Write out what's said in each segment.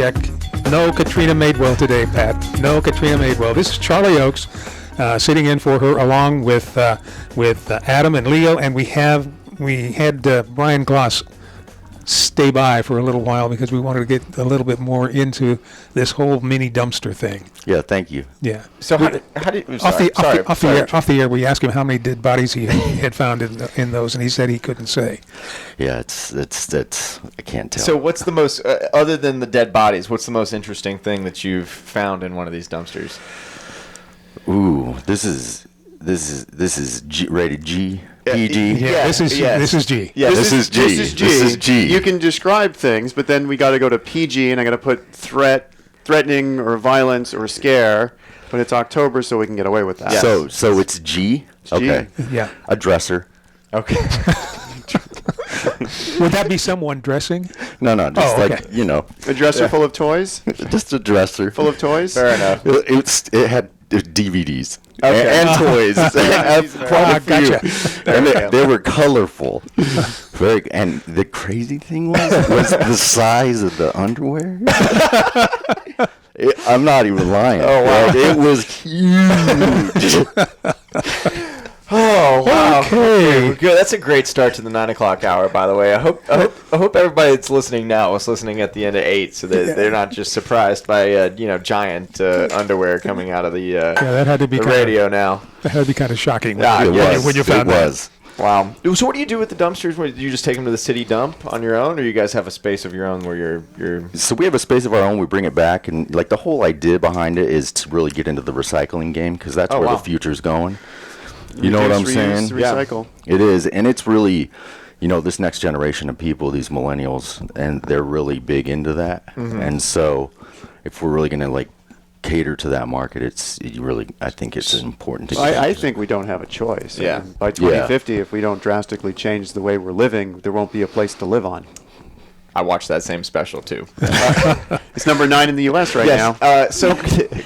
check. No Katrina Madewell today, Pat. No Katrina Madewell. This is Charlie Oakes sitting in for her, along with Adam and Leo, and we had Brian Gloss stay by for a little while because we wanted to get a little bit more into this whole mini dumpster thing. Yeah, thank you. Yeah. So how did off the air, we asked him how many dead bodies he had found in those, and he said he couldn't say. Yeah, it's I can't tell. So what's the most other than the dead bodies? What's the most interesting thing that you've found in one of these dumpsters? Ooh, this is rated G. PG. Yeah, this is G. Yeah, this is G. You can describe things, but then we got to go to PG, and I got to put threatening, or violence, or scare. But it's October, so we can get away with that. Yes. So it's G. Okay. Yeah. A dresser. Okay. Would that be someone dressing? No, just okay. A dresser full of toys. Just a dresser full of toys. Fair enough. It had DVDs okay. and toys. Quite a few. Gotcha. And they were colorful. And the crazy thing was the size of the underwear. I'm not even lying. Oh wow! It was huge. Oh wow! Okay. Well, good. That's a great start to the 9 o'clock hour. By the way, I hope everybody that's listening now was listening at the end of 8, so that they're not just surprised by giant underwear coming out of the that had to be the radio now. That had to be kind of shocking When you found that. Wow. So what do you do with the dumpsters? Do you just take them to the city dump on your own, or you guys have a space of your own where you're... So we have a space of our own. We bring it back, and like the whole idea behind it is to really get into the recycling game, because that's where the future's going. You know what I'm saying? Recycle. Yeah. It is, and it's really, this next generation of people, these millennials, and they're really big into that. Mm-hmm. And so, if we're really going to cater to that market, I think it's important to. I think we don't have a choice. Yeah. I mean, by 2050, if we don't drastically change the way we're living, there won't be a place to live on. I watched that same special too. It's number 9 in the U.S. right now. So,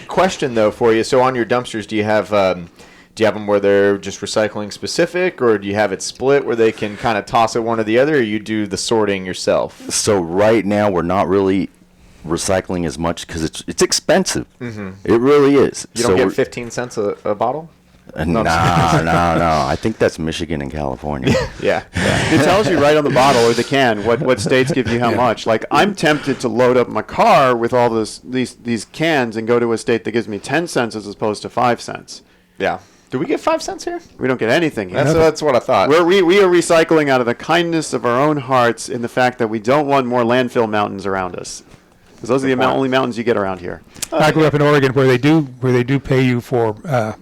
question though for you. So on your dumpsters, do you have them where they're just recycling specific, or do you have it split where they can kind of toss it one or the other, or you do the sorting yourself? So right now we're not really recycling as much because it's expensive. Mm-hmm. It really is. You don't get 15 cents a bottle? No. I think that's Michigan and California. Yeah. It tells you right on the bottle or the can what states give you how much. Like, I'm tempted to load up my car with all these cans and go to a state that gives me 10 cents as opposed to 5 cents. Yeah. Do we get 5 cents here? We don't get anything here. That's what I thought. We are recycling out of the kindness of our own hearts in the fact that we don't want more landfill mountains around us. Because those are the only mountains you get around here. I grew up in Oregon where they do pay you for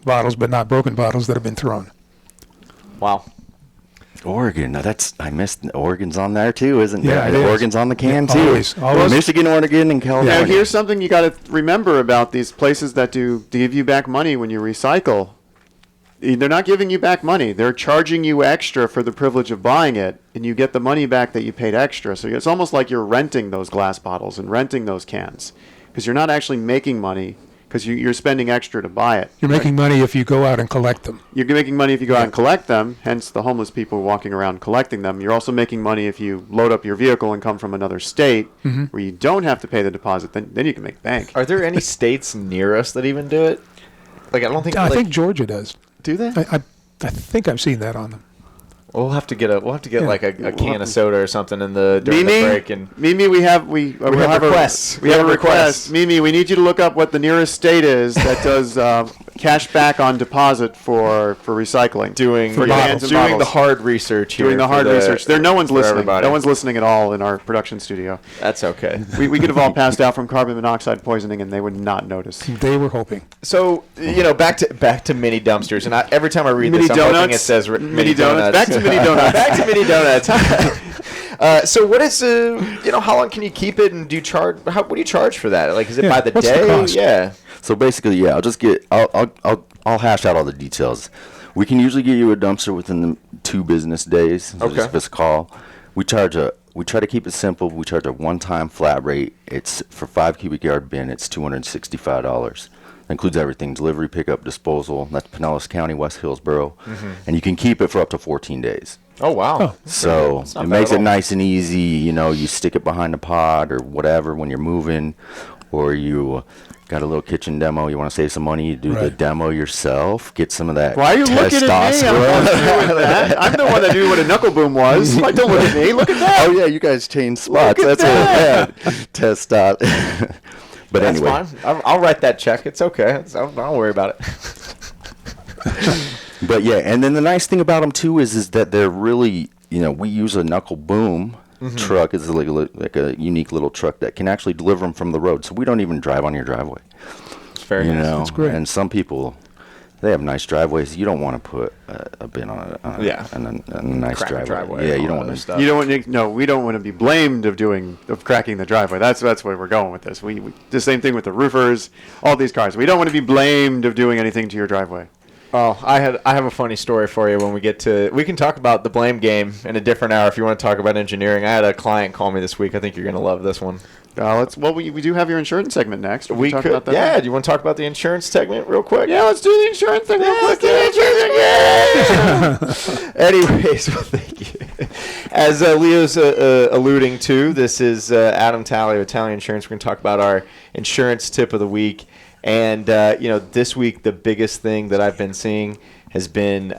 bottles, but not broken bottles that have been thrown. Wow. Oregon. Now I missed Oregon's on there too, isn't there? Yeah, Oregon's on the can too. Always. Michigan, Oregon, and California. Now, here's something you got to remember about these places that do give you back money when you recycle. They're not giving you back money. They're charging you extra for the privilege of buying it, and you get the money back that you paid extra. So it's almost like you're renting those glass bottles and renting those cans, because you're not actually making money because you're spending extra to buy it. You're making money if you go out and collect them. You're making money if you go out and collect them, hence the homeless people walking around collecting them. You're also making money if you load up your vehicle and come from another state where you don't have to pay the deposit. Then you can make bank. Are there any states near us that even do it? I think Georgia does. Do they? I think I've seen that on them. We'll have to get a can of soda or something during the break. And Mimi, we have requests. We have a request. Mimi, we need you to look up what the nearest state is that does cash back on deposit for recycling. Doing the hard research here. Doing the hard research. No one's listening. Everybody. No one's listening at all in our production studio. That's okay. We could have all passed out from carbon monoxide poisoning, and they would not notice. They were hoping. So back to mini dumpsters, and every time I read this, I'm hoping it says mini donuts. Back to mini donuts. Back to mini donuts. So what is how long can you keep it, and do you charge? What do you charge for that? Is it by the what's day? The cost? Yeah. So basically, I'll hash out all the details. We can usually get you a dumpster within the 2 business days. So just this call. We try to keep it simple. We charge a one-time flat rate. It's for 5 cubic yard bin. It's $265. includes everything: delivery, pickup, disposal. That's Pinellas County, West Hillsboro, Mm-hmm. and you can keep it for up to 14 days. Oh, wow. Oh. So That's not it bad makes at it all. nice and easy. You know, you stick it behind the pod or whatever when you're moving, or you got a little kitchen demo. You want to save some money, you do the Right. demo yourself. Get some of that. Why are you looking at me? I'm not doing that. I'm the one that knew what a knuckle boom was. Like, don't look at me. Look at that. Oh yeah, you guys changed spots. Look at That's what bad. Test stop. But That's anyway, fine. I'll write that check. It's okay. Don't worry about it. but yeah, and then the nice thing about them too is that they're really, you know, we use a knuckle boom truck. It's like a unique little truck that can actually deliver them from the road, so we don't even drive on your driveway. It's very You nice. know, That's great. and some people, they have nice driveways. You don't want to put a bin on a Yeah. a nice Crack a driveway. Yeah, and you all don't that want stuff. You don't want to, no, we don't want to be blamed of cracking the driveway. That's where we're going with this. We the same thing with the roofers, all these cars. We don't want to be blamed of doing anything to your driveway. Oh, I have a funny story for you when we get to. We can talk about the blame game in a different hour if you want to talk about engineering. I had a client call me this week. I think you're going to love this one. We do have your insurance segment next. We talk could, about that. yeah. Do you want to talk about the insurance segment real quick? Yeah, let's do the insurance thing real quick. Anyways, well, thank you. As Leo's alluding to, this is Adam Talley of Talley Insurance. We're going to talk about our insurance tip of the week. And, this week, the biggest thing that I've been seeing has been,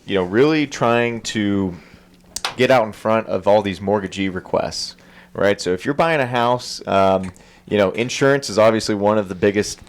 really trying to get out in front of all these mortgagee requests, right? So if you're buying a house, insurance is obviously one of the biggest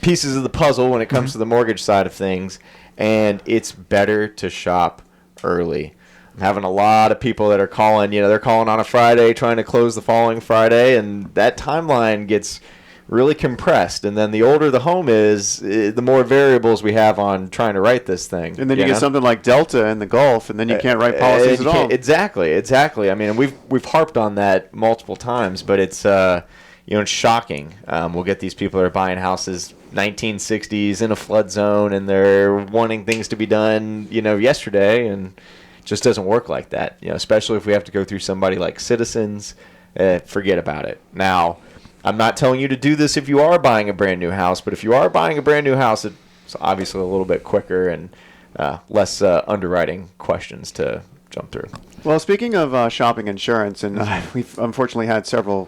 pieces of the puzzle when it comes to the mortgage side of things. And it's better to shop early. I'm having a lot of people that are calling, they're calling on a Friday, trying to close the following Friday. And that timeline gets really compressed, and then the older the home is, the more variables we have on trying to write this thing. And then you get something like Delta in the Gulf, and then you can't write policies at all. Exactly. I mean, we've harped on that multiple times, but it's it's shocking. We'll get these people that are buying houses 1960s in a flood zone, and they're wanting things to be done, yesterday, and it just doesn't work like that. Especially if we have to go through somebody like Citizens, forget about it. Now, I'm not telling you to do this if you are buying a brand new house, but if you are buying a brand new house, it's obviously a little bit quicker and less underwriting questions to jump through. Well, speaking of shopping insurance, and we've unfortunately had several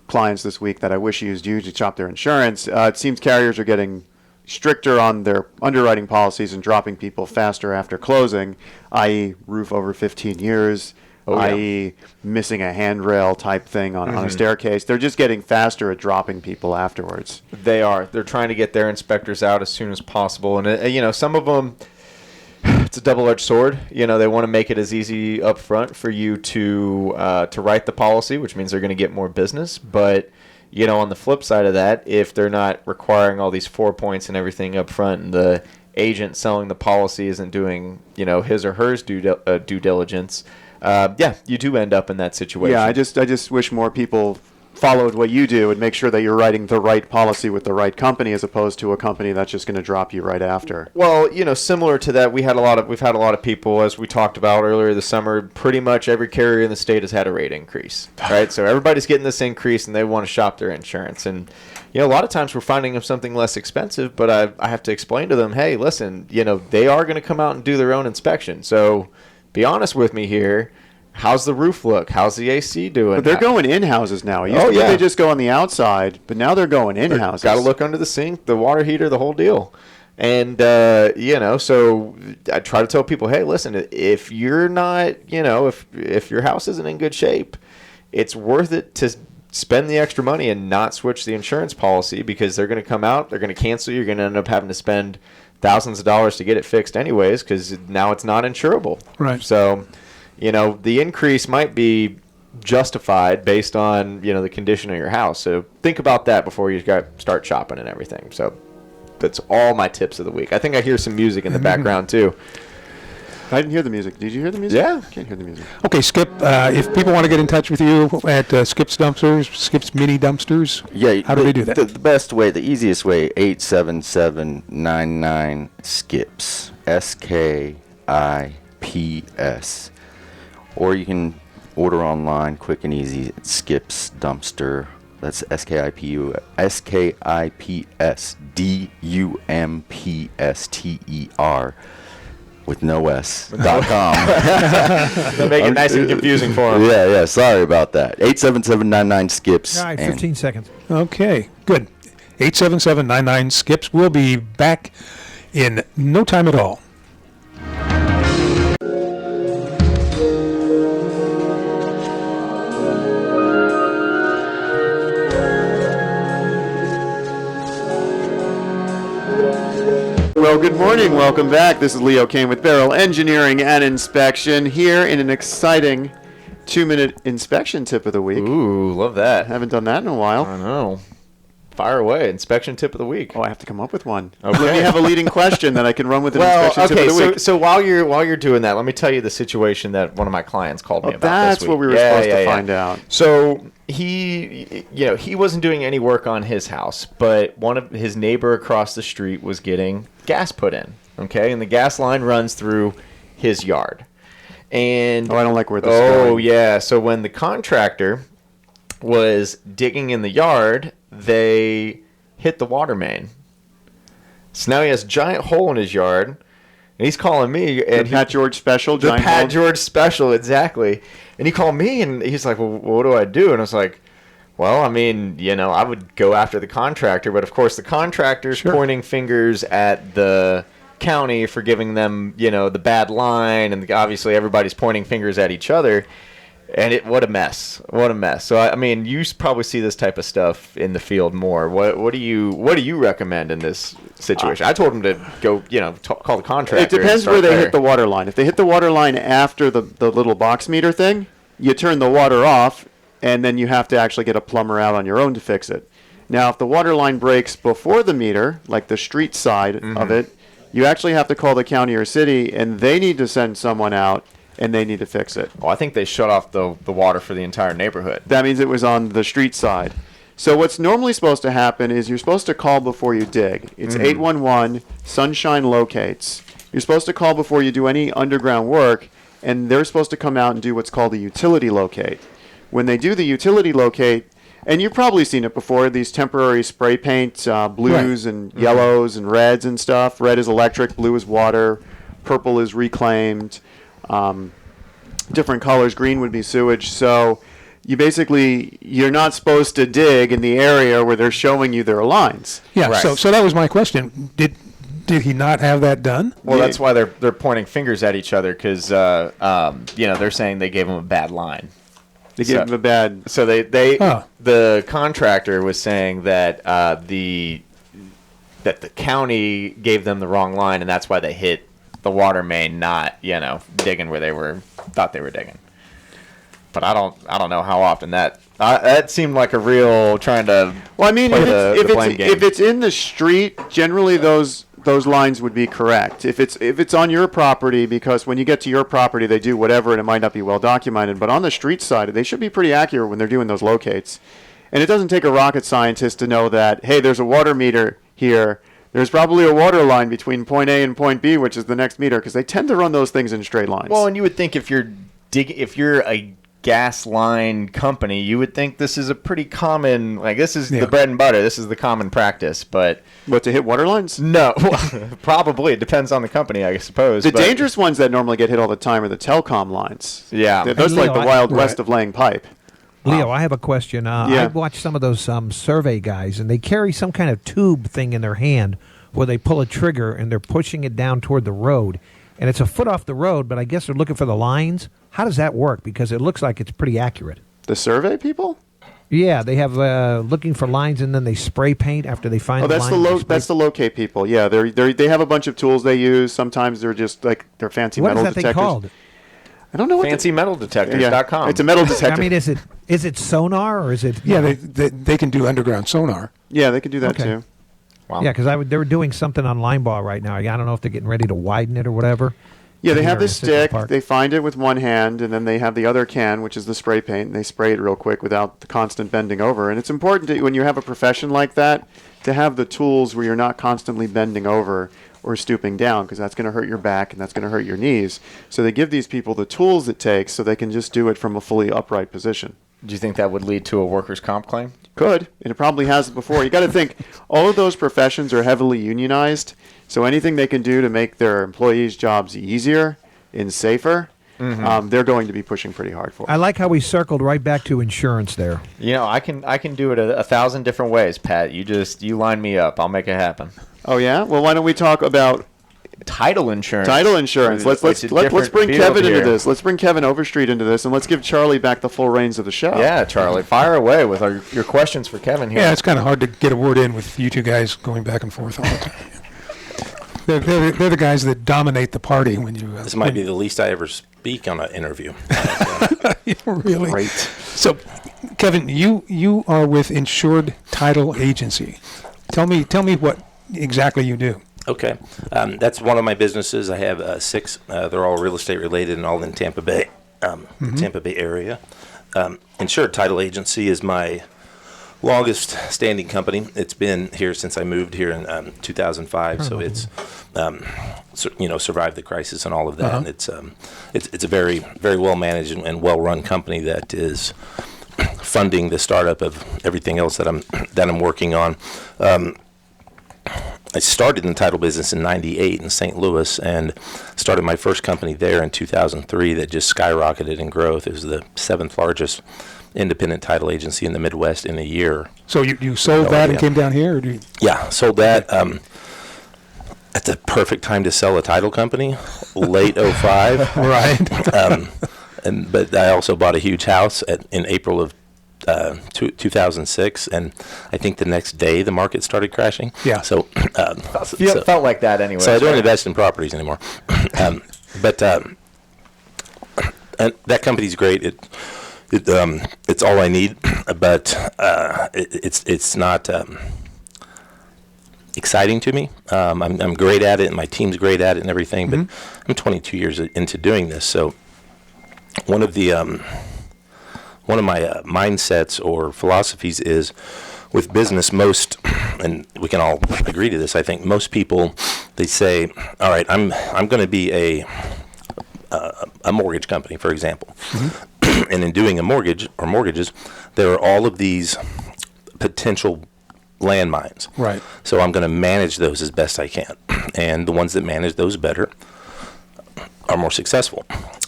clients this week that I wish used you to shop their insurance. It seems carriers are getting stricter on their underwriting policies and dropping people faster after closing, i.e. roof over 15 years. i.e. missing a handrail type thing on a staircase. They're just getting faster at dropping people afterwards. They are. They're trying to get their inspectors out as soon as possible. And, some of them, it's a double-edged sword. They want to make it as easy up front for you to write the policy, which means they're going to get more business. But, on the flip side of that, if they're not requiring all these 4 points and everything up front, and the agent selling the policy isn't doing, his or hers due diligence, you do end up in that situation. Yeah, I just wish more people followed what you do and make sure that you're writing the right policy with the right company as opposed to a company that's just going to drop you right after. Well, similar to that, we've had a lot of people, as we talked about earlier this summer. Pretty much every carrier in the state has had a rate increase, right? So everybody's getting this increase, and they want to shop their insurance. And a lot of times we're finding them something less expensive, but I have to explain to them, hey, listen, they are going to come out and do their own inspection. So be honest with me here. How's the roof look? How's the AC doing? But they're going in houses now. It used to be they just go on the outside, but now they're going in houses. Got to look under the sink, the water heater, the whole deal. And so I try to tell people, hey, listen, if you're not, if your house isn't in good shape, it's worth it to spend the extra money and not switch the insurance policy, because they're going to come out, they're going to cancel. You're going to end up having to spend thousands of dollars to get it fixed anyways, because now it's not insurable. Right. So, the increase might be justified based on, the condition of your house. So think about that before you start shopping and everything. So that's all my tips of the week. I think I hear some music in the background too. I didn't hear the music. Did you hear the music? Yeah. Can't hear the music. Okay, Skip, if people want to get in touch with you at Skip's Dumpsters, Skip's Mini Dumpsters, how do they do that? The best way, the easiest way, 877-99-SKIPS, SKIPS. Or you can order online, quick and easy, at skipsdumpster.com. That's SKIPSDUMPSTER with no S.com. They make it nice and confusing for them. Yeah. Sorry about that. 877-99-SKIPS. All right, 15 seconds. Okay, good. 877-99-SKIPS. We'll be back in no time at all. Well, good morning. Welcome back. This is Leo Kane with Beryl Engineering and Inspection here in an exciting 2-minute inspection tip of the week. Ooh, love that. Haven't done that in a while. I know. Fire away. Inspection tip of the week. Oh, I have to come up with one. Okay. Let me have a leading question that I can run with an Well, inspection okay. tip of the week. So while you're doing that, let me tell you the situation that one of my clients called me about That's this week. what we were supposed to find out. So he wasn't doing any work on his house, but one of his neighbor across the street was getting gas put in. Okay, and the gas line runs through his yard. And I don't like where this is going. Oh yeah. So when the contractor was digging in the yard, they hit the water main. So now he has a giant hole in his yard, and he's calling me. And The Pat George special. the giant Pat hole. George special, exactly. And he called me, and he's like, well, what do I do? And I was like, well, I mean, I would go after the contractor, but of course the contractor's pointing fingers at the county for giving them, the bad line, and obviously everybody's pointing fingers at each other. And what a mess! What a mess! So I mean, you probably see this type of stuff in the field more. What do you recommend in this situation? I told him to go, call the contractor. It depends where they hit the water line. If they hit the water line after the little box meter thing, you turn the water off, and then you have to actually get a plumber out on your own to fix it. Now, if the water line breaks before the meter, like the street side of it, you actually have to call the county or city, and they need to send someone out, and they need to fix it. Well, I think they shut off the water for the entire neighborhood. That means it was on the street side. So what's normally supposed to happen is you're supposed to call before you dig. It's 811, Sunshine Locates. You're supposed to call before you do any underground work, and they're supposed to come out and do what's called a utility locate. When they do the utility locate, and you've probably seen it before, these temporary spray paint, blues and yellows and reds and stuff. Red is electric, blue is water, purple is reclaimed. Different colors. Green would be sewage. So you're not supposed to dig in the area where they're showing you their lines. Yeah, Right. so that was my question. Did he not have that done? Well, that's why they're pointing fingers at each other because they're saying they gave him a bad line. They give them a bad... So the contractor was saying that the county gave them the wrong line, and that's why they hit the water main, not digging where they thought they were digging. But I don't know how often that seemed like a real trying to. Well, I mean, play if the blame game. it's in the street, generally those lines would be correct. If it's on your property, because when you get to your property, they do whatever, and it might not be well documented. But on the street side, they should be pretty accurate when they're doing those locates. And it doesn't take a rocket scientist to know that, hey, there's a water meter here. There's probably a water line between point A and point B, which is the next meter, because they tend to run those things in straight lines. Well, and you would think if you're a gas line company, you would think this is a pretty common, this is the bread and butter. This is the common practice, but What, to hit water lines? no, probably it depends on the company, I suppose. The but- dangerous ones that normally get hit all the time are the telecom lines. Yeah. Those are Leo, like the I- Wild West of laying pipe. Leo, I have a question. Yeah. I watched some of those survey guys, and they carry some kind of tube thing in their hand where they pull a trigger and they're pushing it down toward the road. And it's a foot off the road, but I guess they're looking for the lines. How does that work? Because it looks like it's pretty accurate. The survey people? Yeah, they have looking for lines, and then they spray paint after they find Oh, the that's line. that's the locate people. Yeah, they have a bunch of tools they use. Sometimes they're just like they're fancy What metal is that detectors. thing called? I don't know what FancyMetalDetectors.com. It's a metal detector. I mean, is it sonar or is it? Yeah, they can do underground sonar. Yeah, they can do that Okay. too. Wow. Yeah, because they were doing something on line ball right now. I don't know if they're getting ready to widen it or whatever. Yeah, they Here have in this Citrus stick. Park. They find it with one hand, and then they have the other can, which is the spray paint, and they spray it real quick without the constant bending over. And it's important when you have a profession like that to have the tools where you're not constantly bending over or stooping down, because that's going to hurt your back and that's going to hurt your knees. So they give these people the tools it takes so they can just do it from a fully upright position. Do you think that would lead to a workers' comp claim? Could. And it probably has before. You got to think, all of those professions are heavily unionized, so anything they can do to make their employees' jobs easier and safer, they're going to be pushing pretty hard for. I like how we circled right back to insurance there. You know, I can do it a thousand different ways, Pat. You line me up. I'll make it happen. Oh yeah? Well, why don't we talk about Title insurance. title insurance? Let's bring Kevin into this. Let's bring Kevin Overstreet into this, and let's give Charlie back the full reins of the show. Yeah, Charlie, fire away with your questions for Kevin here. Yeah, it's kind of hard to get a word in with you two guys going back and forth all the time. They're the guys that dominate the party when you. This might be the least I ever speak on an interview. Really. Great. So, Kevin, you are with Insured Title Agency. Tell me what exactly you do. Okay. That's one of my businesses. I have 6. They're all real estate related and all in Tampa Bay, Tampa Bay area. Insured Title Agency is my longest standing company. It's been here since I moved here in 2005. So it's, survived the crisis and all of that. And it's a very, very well managed and well run company that is funding the startup of everything else that I'm working on. I started in the title business in '98 in St. Louis and started my first company there in 2003 that just skyrocketed in growth. It was the 7th largest independent title agency in the Midwest in a year. So you sold that and came down here? Or Yeah, sold that at the perfect time to sell a title company, late 05. Right. But I also bought a huge house in April of 2006, and I think the next day the market started crashing. Yeah. So Felt like that anyway. So I don't invest in properties anymore. But and that company's great. It's all I need, but it's not exciting to me. I'm great at it, and my team's great at it, and everything. But I'm 22 years into doing this, so one of my mindsets or philosophies is with business, and we can all agree to this, I think most people, they say, all right, I'm going to be a mortgage company, for example. And in doing a mortgage or mortgages, there are all of these potential landmines. Right. So I'm going to manage those as best I can. And the ones that manage those better are more successful.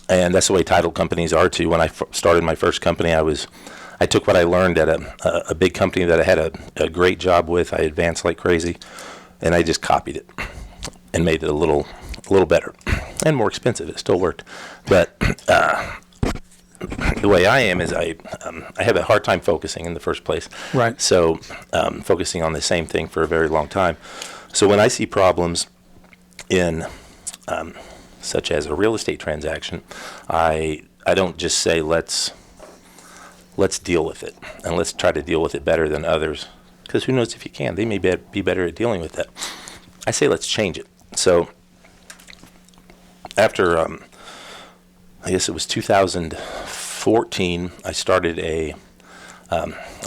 And that's the way title companies are too. When I started my first company, I took what I learned at a big company that I had a great job with. I advanced like crazy, and I just copied it and made it a little better and more expensive. It still worked, but the way I am is I have a hard time focusing in the first place. Right. So focusing on the same thing for a very long time. So when I see problems in such as a real estate transaction, I don't just say let's deal with it and let's try to deal with it better than others, because who knows if you can. They may be better at dealing with that. I say let's change it. So after I guess it was 2014, I started I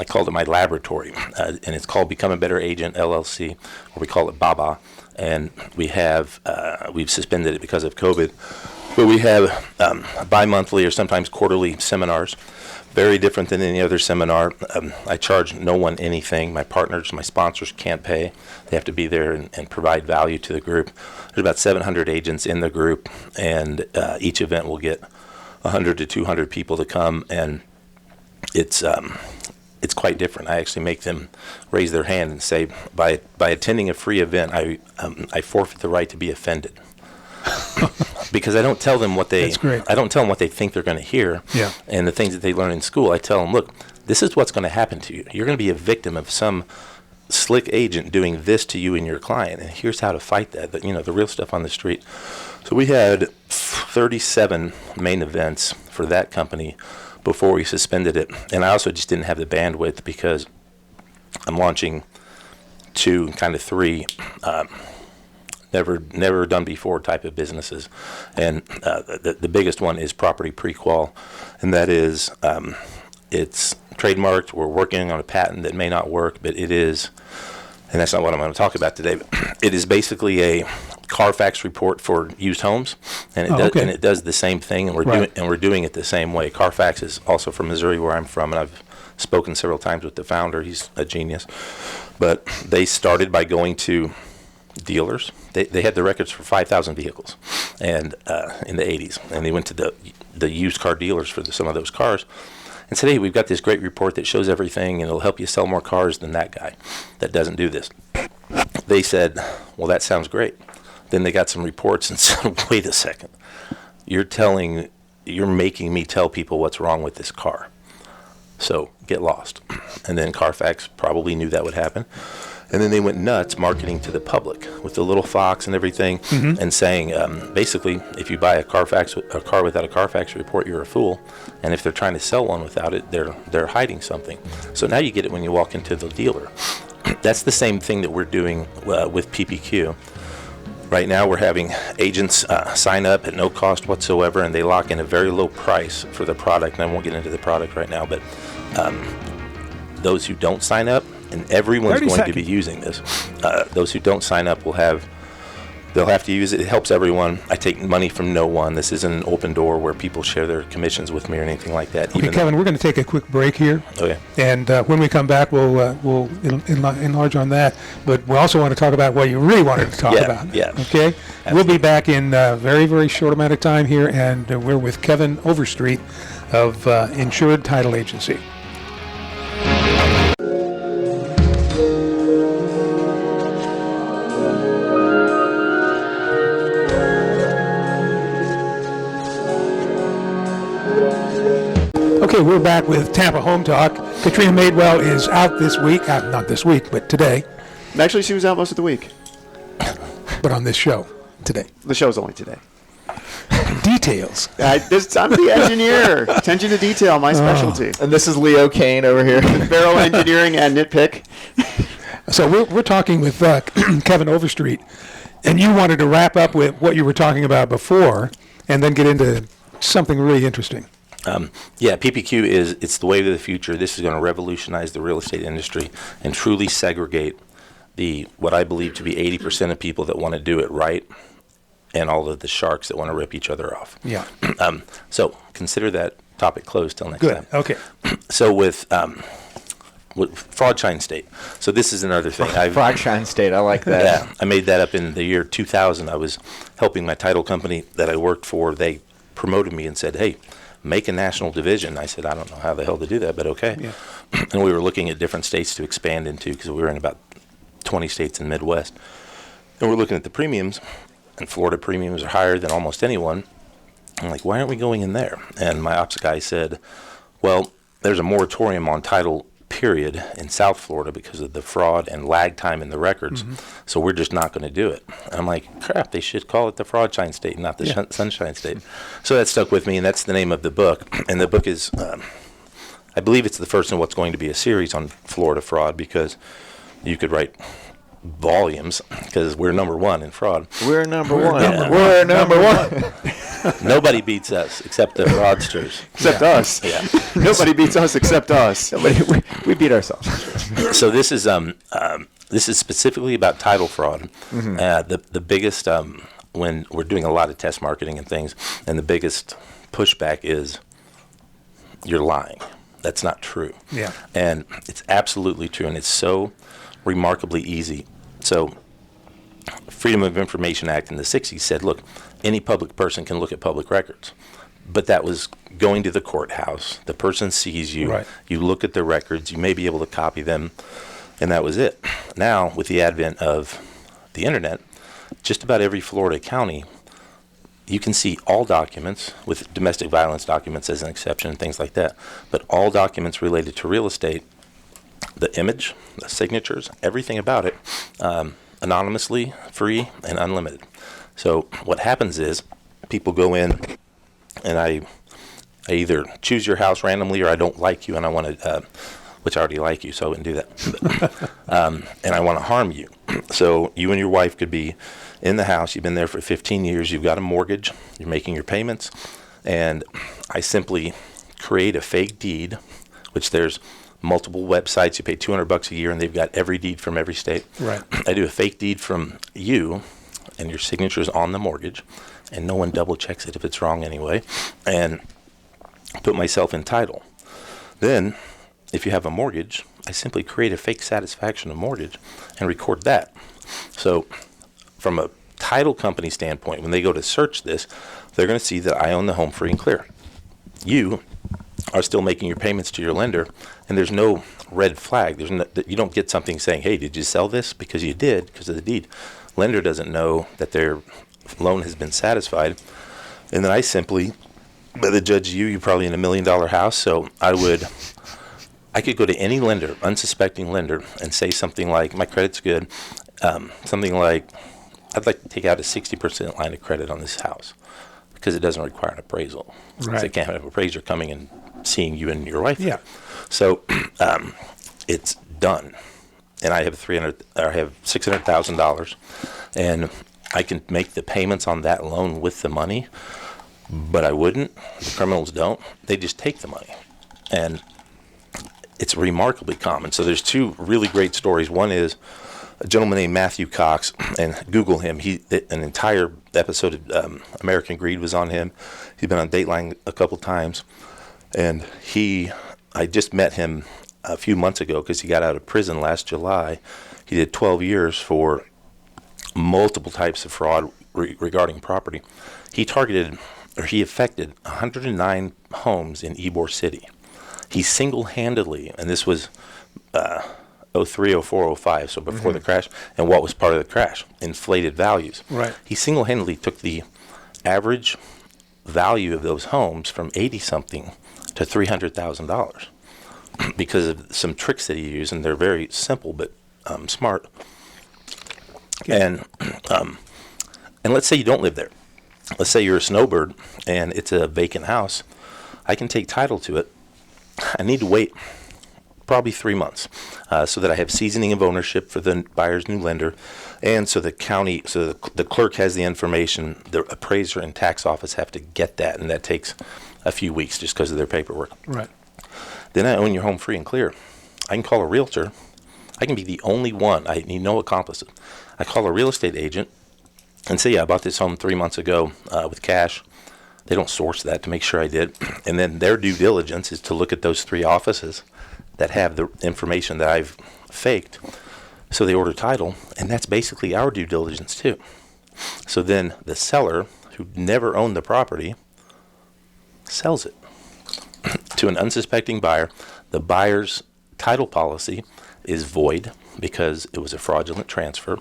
called it my laboratory, and it's called Become a Better Agent LLC, or we call it BABA. And we've suspended it because of COVID, but we have bi-monthly or sometimes quarterly seminars, very different than any other seminar. I charge no one anything. My partners, my sponsors can't pay. They have to be there and provide value to the group. There's about 700 agents in the group, and each event will get 100 to 200 people to come, and it's quite different. I actually make them raise their hand and say, by attending a free event, I forfeit the right to be offended. Because I don't tell them what they think they're going to hear. Yeah. And the things that they learn in school. I tell them, look, this is what's going to happen to you. You're going to be a victim of some slick agent doing this to you and your client, and here's how to fight that. The real stuff on the street. So we had 37 main events for that company before we suspended it. And I also just didn't have the bandwidth because I'm launching 2, kind of 3, never done before type of businesses. And the biggest one is property pre-qual, and that is it's trademarked. We're working on a patent that may not work, but it is, and that's not what I'm going to talk about today, but it is basically a Carfax report for used homes, and it does the same thing, and we're doing it the same way. Carfax is also from Missouri, where I'm from, and I've spoken several times with the founder. He's a genius. But they started by going to dealers. They had the records for 5,000 vehicles, and in the 80s, and they went to the used car dealers for some of those cars, and said, "Hey, we've got this great report that shows everything, and it'll help you sell more cars than that guy that doesn't do this." They said, "Well, that sounds great." Then they got some reports and said, "Wait a second, you're making me tell people what's wrong with this car. So get lost." And then Carfax probably knew that would happen. And then they went nuts marketing to the public with the little fox and everything, and saying, basically, if you buy a car without a Carfax report, you're a fool. And if they're trying to sell one without it, they're hiding something. So now you get it when you walk into the dealer. That's the same thing that we're doing with PPQ. Right now, we're having agents sign up at no cost whatsoever, and they lock in a very low price for the product. And I won't get into the product right now, but those who don't sign up, and everyone's going to be using this, those who don't sign up they'll have to use it. It helps everyone. I take money from no one. This isn't an open door where people share their commissions with me or anything like that. Okay, Kevin, we're going to take a quick break here. Okay. And when we come back, we'll enlarge on that. But we also want to talk about what you really wanted to talk about. Yeah. Okay? Absolutely. We'll be back in a very, very short amount of time here, and we're with Kevin Overstreet of Insured Title Agency. Okay, we're back with Tampa Home Talk. Katrina Madewell is out this week. Not this week, but today. Actually, she was out most of the week. But on this show today. The show's only today. Details. I'm the engineer. Attention to detail, my specialty. And this is Leo Kane over here. Beryl Engineering and Nitpick. So we're talking with Kevin Overstreet, and you wanted to wrap up with what you were talking about before, and then get into something really interesting. PPQ it's the wave of the future. This is going to revolutionize the real estate industry and truly segregate what I believe to be 80% of people that want to do it right, and all of the sharks that want to rip each other off. Yeah. So consider that topic closed till next time. Good. Okay. So with Fraud Shine State. So this is another thing. Fraud Shine State. I like that. Yeah, I made that up in the year 2000. I was helping my title company that I worked for. They promoted me and said, "Hey, make a national division." I said, "I don't know how the hell to do that, but okay." Yeah. And we were looking at different states to expand into, because we were in about 20 states in the Midwest. And we're looking at the premiums, and Florida premiums are higher than almost anyone. I'm like, why aren't we going in there? And my ops guy said, well, there's a moratorium on title period in South Florida because of the fraud and lag time in the records. So we're just not going to do it. And I'm like, crap, they should call it the Fraud Shine State, not the Sunshine State. So that stuck with me, and that's the name of the book. And the book is, I believe it's the first in what's going to be a series on Florida fraud, because you could write volumes, because we're number one in fraud. We're number one. Yeah. We're number one. Nobody beats us except the fraudsters. Except us. Yeah. Nobody beats us except us. We beat ourselves. So this is specifically about title fraud. The biggest, when we're doing a lot of test marketing and things, and the biggest pushback is you're lying. That's not true. Yeah. And it's absolutely true, and it's so remarkably easy. So Freedom of Information Act in the 60s said, look, any public person can look at public records. But that was going to the courthouse. The person sees you. Right. You look at the records. You may be able to copy them. And that was it. Now, with the advent of the internet, just about every Florida county, you can see all documents, with domestic violence documents as an exception and things like that, but all documents related to real estate, the image, the signatures, everything about it, anonymously, free, and unlimited. So what happens is people go in, and I either choose your house randomly, or I don't like you and I want to, which I already like you, so I wouldn't do that. And I want to harm you. So you and your wife could be in the house. You've been there for 15 years. You've got a mortgage. You're making your payments. And I simply create a fake deed, which there's multiple websites. You pay $200 a year, and they've got every deed from every state. Right. I do a fake deed from you, and your signature is on the mortgage, and no one double checks it if it's wrong anyway, and put myself in title. Then, if you have a mortgage, I simply create a fake satisfaction of mortgage and record that. So, from a title company standpoint, when they go to search this, they're going to see that I own the home free and clear. You are still making your payments to your lender, and there's no red flag. You don't get something saying, hey, did you sell this? Because you did, because of the deed. Lender doesn't know that their loan has been satisfied. And then I simply, by the judge, you're probably in $1 million house, so I could go to any lender, unsuspecting lender, and say something like, my credit's good, something like, I'd like to take out a 60% line of credit on this house because it doesn't require an appraisal. Right. They can't have an appraiser coming and seeing you and your wife. Yeah. So it's done, and I have $600,000, and I can make the payments on that loan with the money, but I wouldn't. The criminals don't. They just take the money, and it's remarkably common. So there's two really great stories. One is a gentleman named Matthew Cox, and Google him. An entire episode of American Greed was on him. He's been on Dateline a couple times, and I just met him a few months ago because he got out of prison last July. He did 12 years for multiple types of fraud regarding property. He affected 109 homes in Ybor City. He single-handedly, and this was 03, 04, 05, so before the crash, and what was part of the crash? Inflated values. Right. He single-handedly took the average value of those homes from 80-something to $300,000 because of some tricks that he used, and they're very simple but smart. And let's say you don't live there. Let's say you're a snowbird and it's a vacant house. I can take title to it. I need to wait probably 3 months so that I have seasoning of ownership for the buyer's new lender, and so the clerk has the information. The appraiser and tax office have to get that, and that takes a few weeks just because of their paperwork. Right. Then I own your home free and clear. I can call a realtor. I can be the only one. I need no accomplices. I call a real estate agent and say, yeah, I bought this home 3 months ago with cash. They don't source that to make sure I did. And then their due diligence is to look at those 3 offices that have the information that I've faked. So they order title, and that's basically our due diligence too. So then the seller, who never owned the property, sells it to an unsuspecting buyer. The buyer's title policy is void because it was a fraudulent transfer.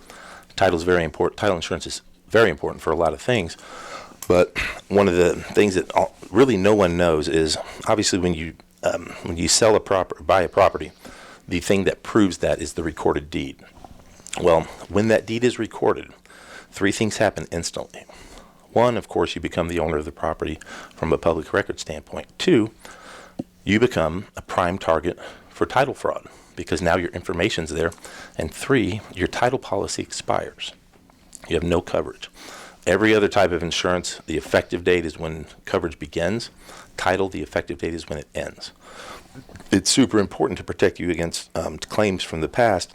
Title is very important. Title insurance is very important for a lot of things. But one of the things that really no one knows is obviously when you sell buy a property, the thing that proves that is the recorded deed. Well, when that deed is recorded, 3 things happen instantly. 1, of course, you become the owner of the property from a public record standpoint. 2, you become a prime target for title fraud because now your information's there. And 3, your title policy expires. You have no coverage. Every other type of insurance, the effective date is when coverage begins. Title, the effective date is when it ends. It's super important to protect you against claims from the past,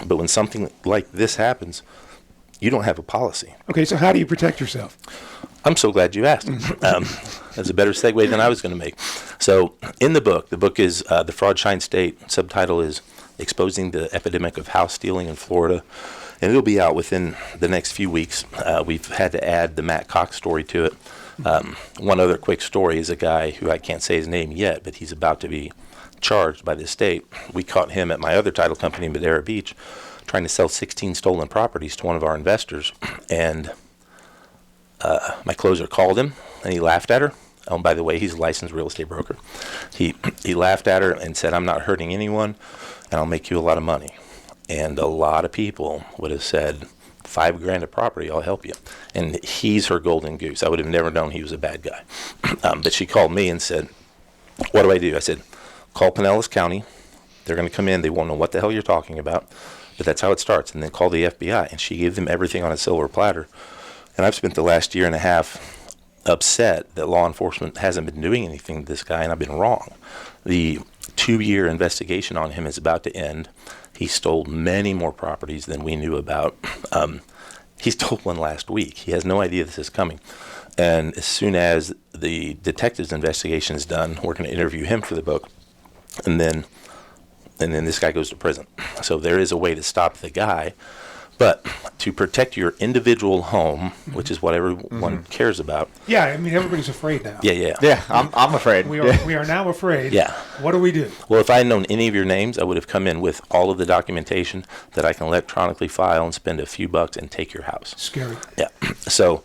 but when something like this happens, you don't have a policy. Okay, so how do you protect yourself? I'm so glad you asked. That's a better segue than I was going to make. So in the book is The Fraud Shine State. Subtitle is Exposing the Epidemic of House Stealing in Florida. And it'll be out within the next few weeks. We've had to add the Matt Cox story to it. One other quick story is a guy who I can't say his name yet, but he's about to be charged by the state. We caught him at my other title company in Madeira Beach trying to sell 16 stolen properties to one of our investors. And my closer called him, and he laughed at her. Oh, by the way, he's a licensed real estate broker. He laughed at her and said, I'm not hurting anyone, and I'll make you a lot of money. And a lot of people would have said, $5,000 a property, I'll help you. And he's her golden goose. I would have never known he was a bad guy. But she called me and said, what do I do? I said, call Pinellas County. They're going to come in. They won't know what the hell you're talking about. But that's how it starts. And then call the FBI. And she gave them everything on a silver platter. And I've spent the last year and a half upset that law enforcement hasn't been doing anything to this guy, and I've been wrong. The 2-year investigation on him is about to end. He stole many more properties than we knew about. He's told one last week. He has no idea this is coming. And as soon as the detective's investigation is done, we're going to interview him for the book. And then this guy goes to prison. So there is a way to stop the guy. But to protect your individual home, which is what everyone cares about. Yeah, I mean, everybody's afraid now. Yeah. Yeah, I'm afraid. We are now afraid. Yeah. What do we do? Well, if I had known any of your names, I would have come in with all of the documentation that I can electronically file and spend a few bucks and take your house. Scary. Yeah. So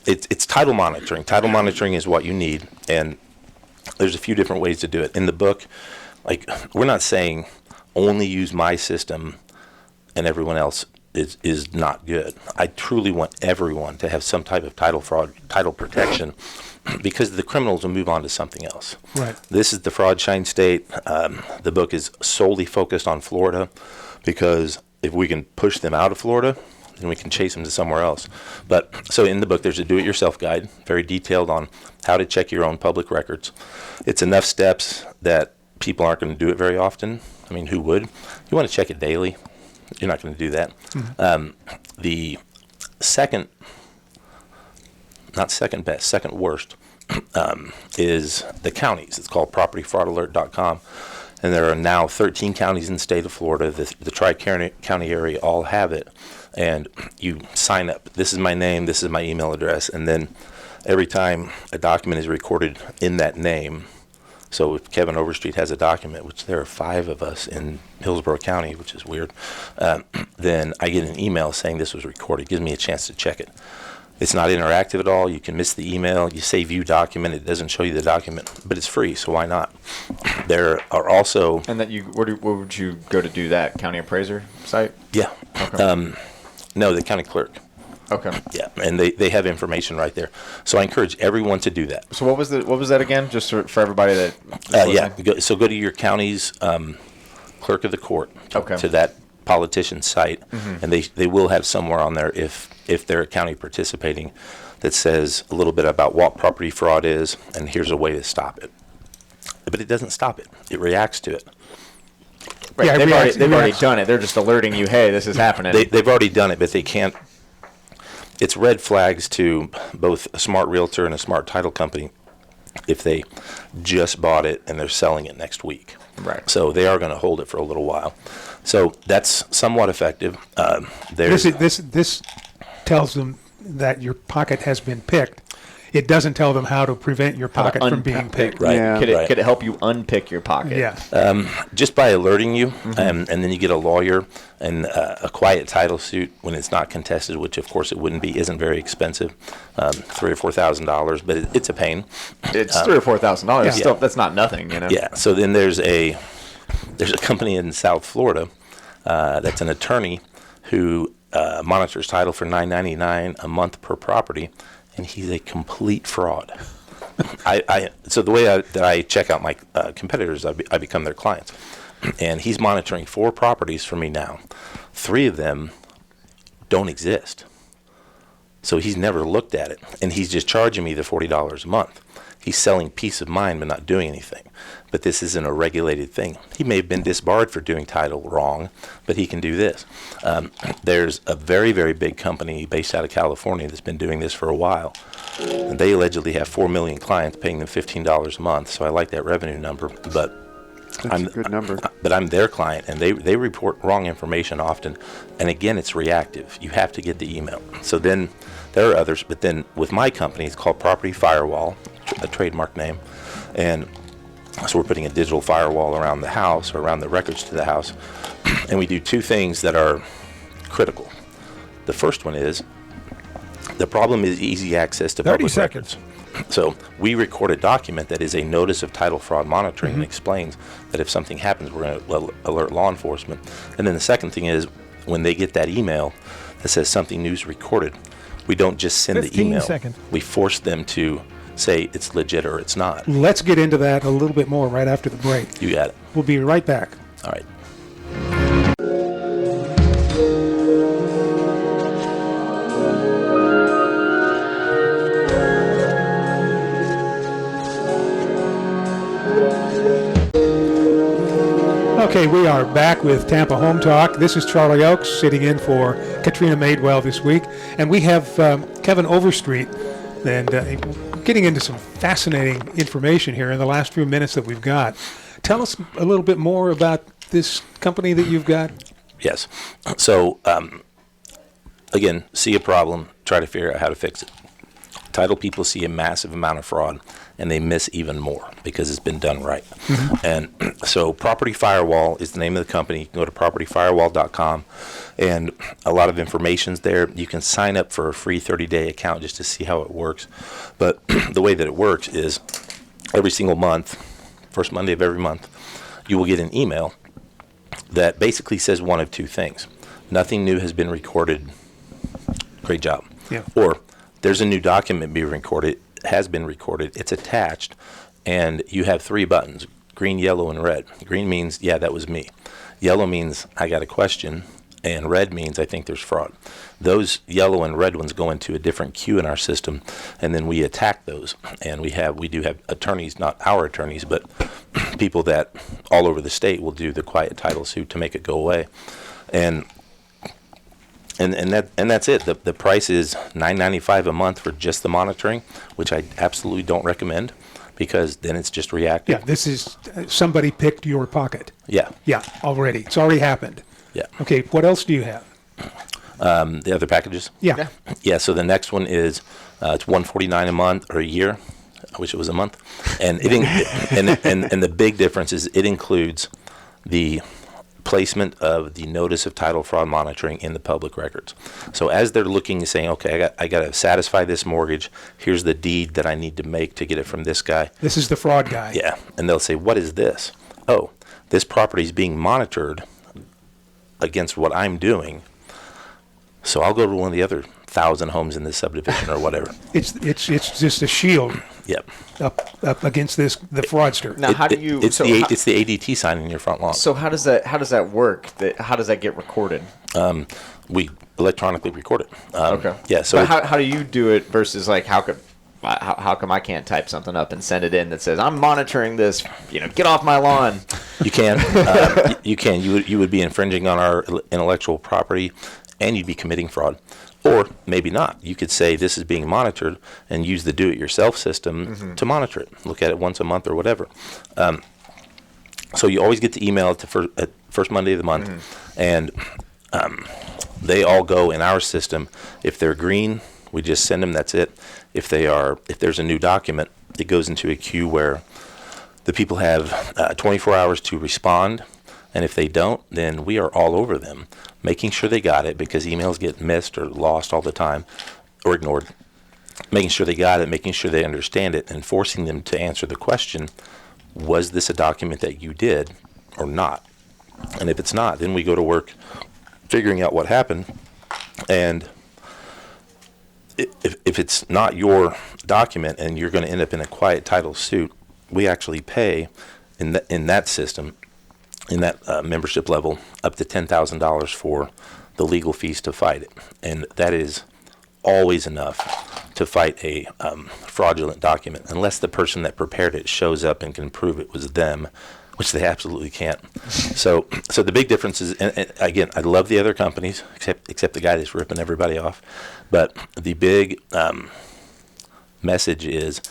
it's title monitoring. Title monitoring is what you need, and there's a few different ways to do it. In the book, like, we're not saying only use my system and everyone else is not good. I truly want everyone to have some type of title fraud, title protection, because the criminals will move on to something else. Right. This is the fraud shine state. The book is solely focused on Florida, because if we can push them out of Florida, then we can chase them to somewhere else. But so in the book, there's a do-it-yourself guide, very detailed on how to check your own public records. It's enough steps that people aren't going to do it very often. I mean, who would? You want to check it daily. You're not going to do that. The second worst is the counties. It's called propertyfraudalert.com. And there are now 13 counties in the state of Florida. The Tri-County area all have it. And you sign up. This is my name. This is my email address. And then every time a document is recorded in that name, so if Kevin Overstreet has a document, which there are 5 of us in Hillsborough County, which is weird, then I get an email saying this was recorded. It gives me a chance to check it. It's not interactive at all. You can miss the email. You say view document. It doesn't show you the document, but it's free, so why not? There are also... And that where would you go to do that? County appraiser site? Yeah. Okay. No, the county clerk. Okay. Yeah, and they have information right there. So I encourage everyone to do that. So what was that again? Just for everybody that. So go to your county's clerk of the court. Okay. To that politician site, and they will have somewhere on there if they're a county participating that says a little bit about what property fraud is, and here's a way to stop it. But it doesn't stop it. It reacts to it. Right. Yeah, they've already done it. They're just alerting you, hey, this is happening. They've already done it, but they can't. It's red flags to both a smart realtor and a smart title company if they just bought it and they're selling it next week. Right. So they are going to hold it for a little while. So that's somewhat effective. This tells them that your pocket has been picked. It doesn't tell them how to prevent your pocket from being picked. Right. Yeah. Could it help you unpick your pocket? Yeah. Just by alerting you, and then you get a lawyer, and a quiet title suit when it's not contested, which of course it wouldn't be, isn't very expensive, $3,000 or $4,000, but it's a pain. It's $3,000 or $4,000. Still, that's not nothing, you know. Yeah. So then there's a company in South Florida that's an attorney who monitors title for $9.99 a month per property, and he's a complete fraud. So the way that I check out my competitors, I become their clients. And he's monitoring 4 properties for me now. 3 of them don't exist. So he's never looked at it. And he's just charging me the $40 a month. He's selling peace of mind but not doing anything. But this isn't a regulated thing. He may have been disbarred for doing title wrong, but he can do this. There's a very, very big company based out of California that's been doing this for a while. And they allegedly have 4 million clients paying them $15 a month. So I like that revenue number. But That's a good number. But I'm their client, and they report wrong information often. And again, it's reactive. You have to get the email. So then there are others. But then with my company, it's called Property Firewall, a trademark name. And so we're putting a digital firewall around the house, or around the records to the house. And we do 2 things that are critical. The first one is, the problem is easy access to 30 public seconds. records. So we record a document that is a notice of title fraud monitoring and explains that if something happens, we're going to alert law enforcement. And then the second thing is, when they get that email that says something new's recorded, we don't just send the 15 email. seconds. We force them to say it's legit or it's not. Let's get into that a little bit more right after the break. You got it. We'll be right back. All right. Okay, we are back with Tampa Home Talk. This is Charlie Oakes sitting in for Katrina Madewell this week, and we have Kevin Overstreet, and getting into some fascinating information here in the last few minutes that we've got. Tell us a little bit more about this company that you've got. Yes. So, again, see a problem, try to figure out how to fix it. Title people see a massive amount of fraud, and they miss even more because it's been done right. And so Property Firewall is the name of the company. You can go to propertyfirewall.com, and a lot of information's there. You can sign up for a free 30-day account just to see how it works. But the way that it works is every single month, first Monday of every month, you will get an email that basically says one of two things. Nothing new has been recorded. Great job. Yeah. Or there's a new document being recorded, has been recorded, it's attached, and you have three buttons, green, yellow, and red. Green means, yeah, that was me. Yellow means, I got a question, and red means, I think there's fraud. Those yellow and red ones go into a different queue in our system, and then we attack those. And we do have attorneys, not our attorneys, but people that all over the state will do the quiet title suit to make it go away. And that's it. The price is $9.95 a month for just the monitoring, which I absolutely don't recommend because then it's just reactive. Yeah, this is somebody picked your pocket. Yeah. Yeah, already. It's already happened. Yeah. Okay, what else do you have? The other packages? Yeah. Yeah, so the next one is it's $149 a month or a year. I wish it was a month. And and the big difference is it includes the placement of the notice of title fraud monitoring in the public records. So as they're looking and saying, okay, I got to satisfy this mortgage. Here's the deed that I need to make to get it from this guy. This is the fraud guy. Yeah, and they'll say, what is this? Oh, this property is being monitored against what I'm doing. So I'll go to one of the other 1,000 homes in this subdivision or whatever. It's just a shield. Yep. Up against the fraudster. Now, how do you? It's the ADT sign in your front lawn. So how does that work? How does that get recorded? We electronically record it. Okay. Yeah. So but how do you do it versus like how come I can't type something up and send it in that says I'm monitoring this? Get off my lawn. You can. You can. You would be infringing on our intellectual property, and you'd be committing fraud. Or maybe not. You could say this is being monitored and use the do-it-yourself system to monitor it. Look at it once a month or whatever. So you always get the email at first Monday of the month, and they all go in our system. If they're green, we just send them. That's it. If there's a new document, it goes into a queue where the people have 24 hours to respond. And if they don't, then we are all over them, making sure they got it because emails get missed or lost all the time or ignored. Making sure they got it, making sure they understand it, and forcing them to answer the question, was this a document that you did or not? And if it's not, then we go to work figuring out what happened. And if it's not your document and you're going to end up in a quiet title suit, we actually pay in that system, in that membership level, up to $10,000 for the legal fees to fight it. And that is always enough to fight a fraudulent document, unless the person that prepared it shows up and can prove it was them, which they absolutely can't. So the big difference is, and again, I love the other companies, except the guy that's ripping everybody off. But the big message is,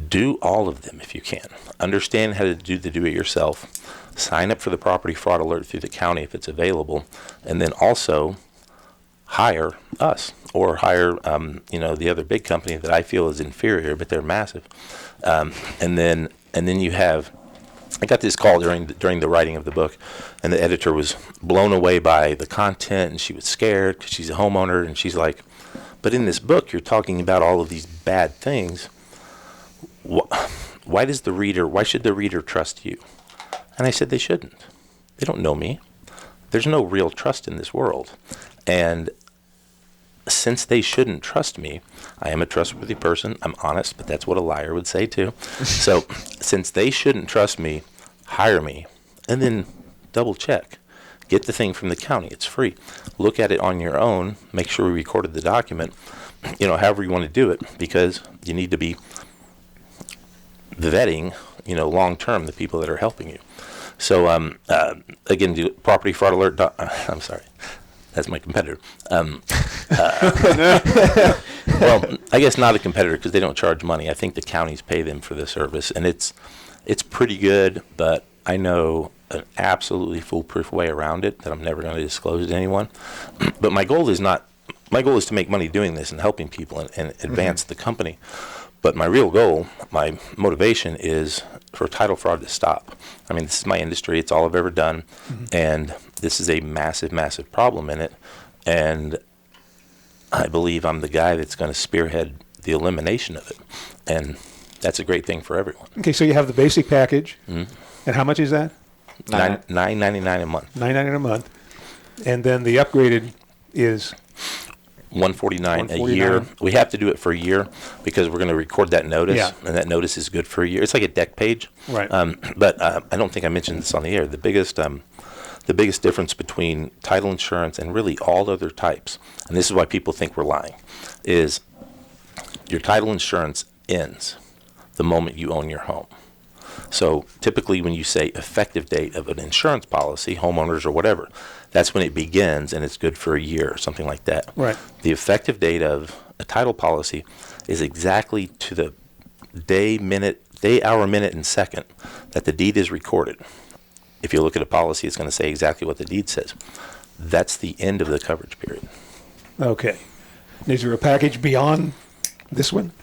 do all of them if you can. Understand how to do the do-it-yourself. Sign up for the property fraud alert through the county if it's available, and then also hire us or hire the other big company that I feel is inferior, but they're massive. And then you have. I got this call during the writing of the book, and the editor was blown away by the content, and she was scared because she's a homeowner, and she's like, "But in this book, you're talking about all of these bad things. Why should the reader trust you?" And I said, they shouldn't. They don't know me. There's no real trust in this world. And since they shouldn't trust me, I am a trustworthy person. I'm honest, but that's what a liar would say too. So since they shouldn't trust me, hire me, and then double check. Get the thing from the county. It's free. Look at it on your own. Make sure we recorded the document, however you want to do it, because you need to be vetting, long-term, the people that are helping you. So again, do property fraud alert. I'm sorry, that's my competitor. Well, I guess not a competitor because they don't charge money. I think the counties pay them for the service, and it's pretty good. But I know an absolutely foolproof way around it that I'm never going to disclose to anyone. But my goal is to make money doing this and helping people and advance the company. But my real goal, my motivation, is for title fraud to stop. I mean, this is my industry. It's all I've ever done. And this is a massive, massive problem in it. And I believe I'm the guy that's going to spearhead the elimination of it. And that's a great thing for everyone. Okay, so you have the basic package. And how much is that? $9.99 a month. $9.99 a month. And then the upgraded is $149 a year. We have to do it for a year because we're going to record that notice, and that notice is good for a year. It's like a deck page. Right. But I don't think I mentioned this on the air. The biggest difference between title insurance and really all other types, and this is why people think we're lying, is your title insurance ends the moment you own your home. So typically when you say effective date of an insurance policy, homeowners or whatever, that's when it begins and it's good for a year or something like that. Right. The effective date of a title policy is exactly to the day, hour, minute, and second that the deed is recorded. If you look at a policy, it's going to say exactly what the deed says. That's the end of the coverage period. Okay. Is there a package beyond this one?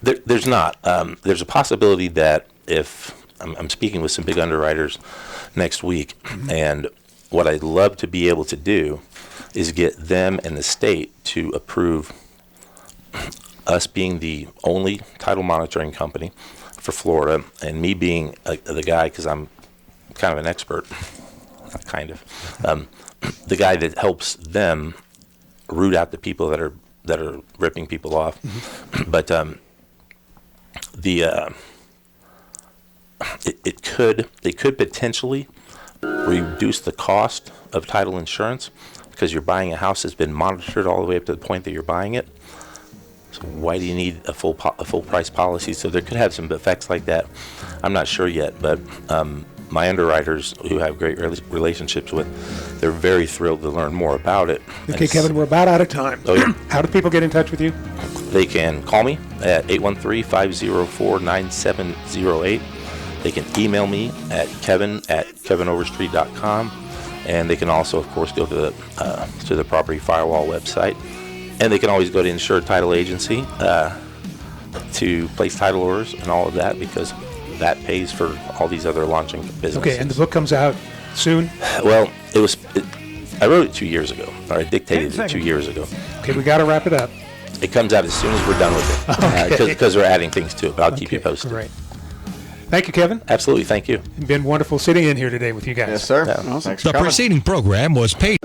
There's not. There's a possibility that if I'm speaking with some big underwriters next week, and what I'd love to be able to do is get them and the state to approve us being the only title monitoring company for Florida, and me being the guy, because I'm kind of an expert, not kind of, the guy that helps them root out the people that are ripping people off. But they could potentially reduce the cost of title insurance because you're buying a house that's been monitored all the way up to the point that you're buying it. So why do you need a full price policy? So there could have some effects like that. I'm not sure yet, but my underwriters, who have great relationships with, they're very thrilled to learn more about it. Okay, Kevin, we're about out of time. Oh, yeah. How do people get in touch with you? They can call me at 813-504-9708. They can email me at kevin@kevinoverstreet.com. And they can also, of course, go to the Property Firewall website. And they can always go to Insured Title Agency to place title orders and all of that, because that pays for all these other launching businesses. Okay, and the book comes out soon? Well, I wrote it 2 years ago, or I dictated it 2 years ago. Okay, we got to wrap it up. It comes out as soon as we're done with it, because we're adding things to it, but I'll keep you posted. Great. Thank you, Kevin. Absolutely, thank you. It's been wonderful sitting in here today with you guys. Yes, sir. Yeah. Thanks for The coming. preceding program was paid.